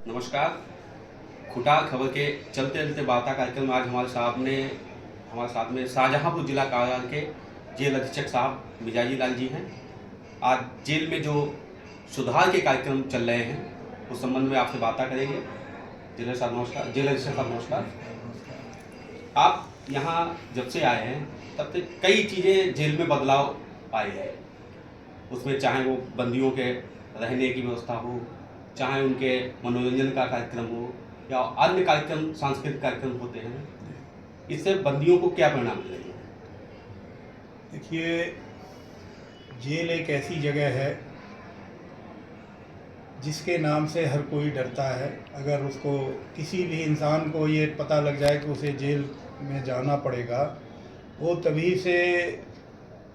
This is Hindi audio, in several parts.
नमस्कार। खुटार खबर के चलते चलते वार्ता कार्यक्रम में आज हमारे साथ में शाहजहांपुर जिला कारागार के जेल अधीक्षक साहब मिजाजी लाल जी हैं। आज जेल में जो सुधार के कार्यक्रम चल रहे हैं उस संबंध में आपसे वार्ता करेंगे। जेलर साहब नमस्कार। जेल अधीक्षक साहब नमस्कार। आप यहाँ जब से आए हैं तब से कई चीज़ें जेल में बदलाव आए हैं। उसमें चाहे वो बंदियों के रहने की व्यवस्था हो, चाहे उनके मनोरंजन का कार्यक्रम हो या अन्य कार्यक्रम, सांस्कृतिक कार्यक्रम होते हैं, इससे बंदियों को क्या परिणाम मिलेंगे? देखिए, जेल एक ऐसी जगह है जिसके नाम से हर कोई डरता है। अगर उसको किसी भी इंसान को ये पता लग जाए कि उसे जेल में जाना पड़ेगा, वो तभी से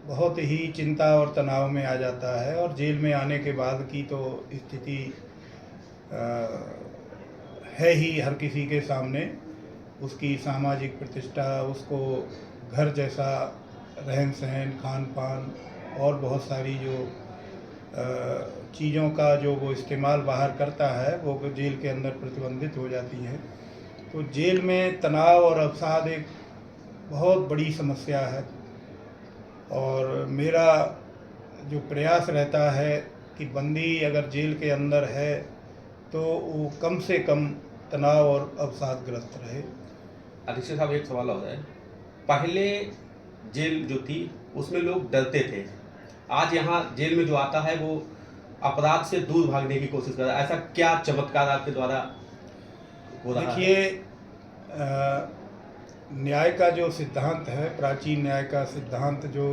बहुत ही चिंता और तनाव में आ जाता है। और जेल में आने के बाद की तो स्थिति है ही हर किसी के सामने। उसकी सामाजिक प्रतिष्ठा, उसको घर जैसा रहन सहन, खान पान और बहुत सारी जो चीज़ों का जो वो इस्तेमाल बाहर करता है वो जेल के अंदर प्रतिबंधित हो जाती है। तो जेल में तनाव और अवसाद एक बहुत बड़ी समस्या है। और मेरा जो प्रयास रहता है कि बंदी अगर जेल के अंदर है तो वो कम से कम तनाव और अवसादग्रस्त रहे। अधीक्षक साहब, एक सवाल और है। पहले जेल जो थी उसमें लोग डरते थे, आज यहाँ जेल में जो आता है वो अपराध से दूर भागने की कोशिश कर रहा है। ऐसा क्या चमत्कार आपके द्वारा हो रहा है? देखिए, न्याय का जो सिद्धांत है, प्राचीन न्याय का सिद्धांत जो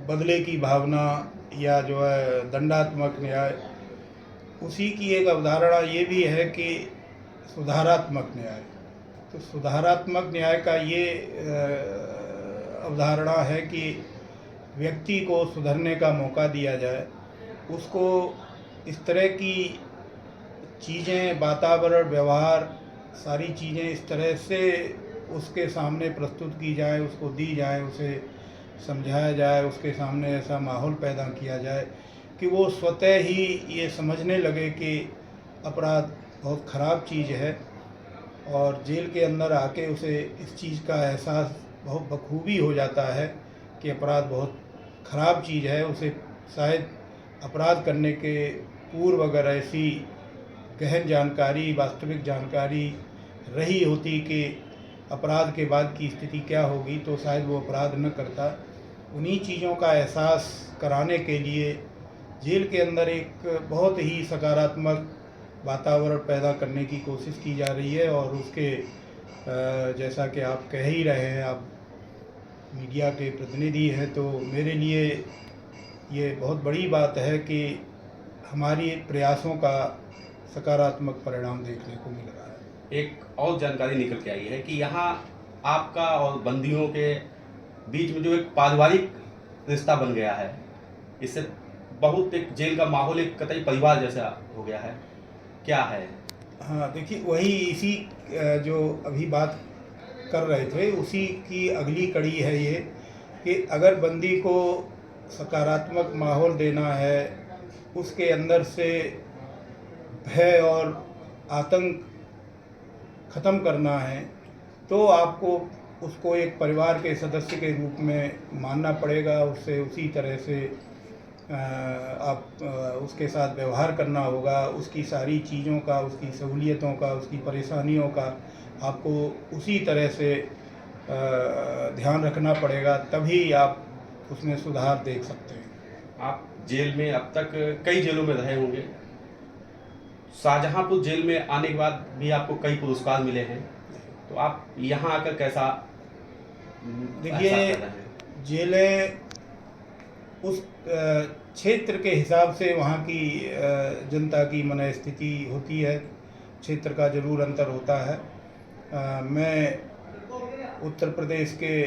बदले की भावना या जो है दंडात्मक न्याय, उसी की एक अवधारणा ये भी है कि सुधारात्मक न्याय। तो सुधारात्मक न्याय का ये अवधारणा है कि व्यक्ति को सुधरने का मौका दिया जाए, उसको इस तरह की चीज़ें, वातावरण, व्यवहार, सारी चीज़ें इस तरह से उसके सामने प्रस्तुत की जाए, उसको दी जाए, उसे समझाया जाए, उसके सामने ऐसा माहौल पैदा किया जाए कि वो स्वतः ही ये समझने लगे कि अपराध बहुत ख़राब चीज़ है। और जेल के अंदर आके उसे इस चीज़ का एहसास बहुत बखूबी हो जाता है कि अपराध बहुत ख़राब चीज़ है। उसे शायद अपराध करने के पूर्व अगर ऐसी गहन जानकारी, वास्तविक जानकारी रही होती कि अपराध के बाद की स्थिति क्या होगी, तो शायद वो अपराध न करता। उन्हीं चीज़ों का एहसास कराने के लिए जेल के अंदर एक बहुत ही सकारात्मक वातावरण पैदा करने की कोशिश की जा रही है। और उसके जैसा कि आप कह ही रहे हैं, आप मीडिया के प्रतिनिधि हैं, तो मेरे लिए ये बहुत बड़ी बात है कि हमारी प्रयासों का सकारात्मक परिणाम देखने को मिल रहा है। एक और जानकारी निकल के आई है कि यहाँ आपका और बंदियों के बीच में जो एक पारिवारिक रिश्ता बन गया है, इससे बहुत एक जेल का माहौल एक कतई परिवार जैसा हो गया है, क्या है? हाँ, देखिए, वही इसी जो अभी बात कर रहे थे उसी की अगली कड़ी है ये कि अगर बंदी को सकारात्मक माहौल देना है, उसके अंदर से भय और आतंक ख़त्म करना है, तो आपको उसको एक परिवार के सदस्य के रूप में मानना पड़ेगा। उससे उसी तरह से उसके साथ व्यवहार करना होगा। उसकी सारी चीज़ों का, उसकी सहूलियतों का, उसकी परेशानियों का आपको उसी तरह से ध्यान रखना पड़ेगा, तभी आप उसमें सुधार देख सकते हैं। आप जेल में अब तक कई जेलों में रहे होंगे। शाहजहांपुर जेल में आने के बाद भी आपको कई पुरस्कार मिले हैं, तो आप यहाँ आकर कैसा देखिए, एहसास कर रहे हैं? जेलें उस क्षेत्र के हिसाब से वहाँ की जनता की मनस्थिति होती है, क्षेत्र का ज़रूर अंतर होता है। मैं उत्तर प्रदेश के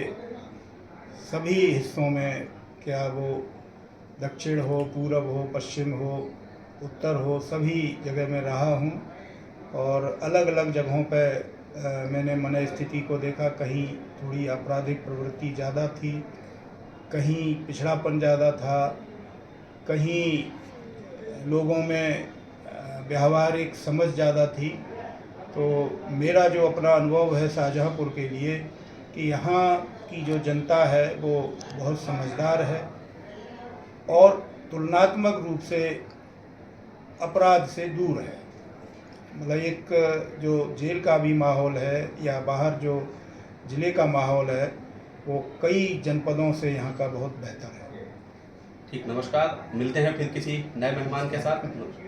सभी हिस्सों में, क्या वो दक्षिण हो, पूरब हो, पश्चिम हो, उत्तर हो, सभी जगह में रहा हूँ। और अलग अलग जगहों पर मैंने मनस्थिति को देखा। कहीं थोड़ी आपराधिक प्रवृत्ति ज़्यादा थी, कहीं पिछड़ापन ज़्यादा था, कहीं लोगों में व्यावहारिक समझ ज़्यादा थी। तो मेरा जो अपना अनुभव है शाहजहाँपुर के लिए कि यहाँ की जो जनता है वो बहुत समझदार है और तुलनात्मक रूप से अपराध से दूर है। मतलब एक जो जेल का भी माहौल है या बाहर जो ज़िले का माहौल है वो कई जनपदों से यहाँ का बहुत बेहतर है। ठीक, नमस्कार। मिलते हैं फिर किसी नए मेहमान के साथ। धन्यवाद।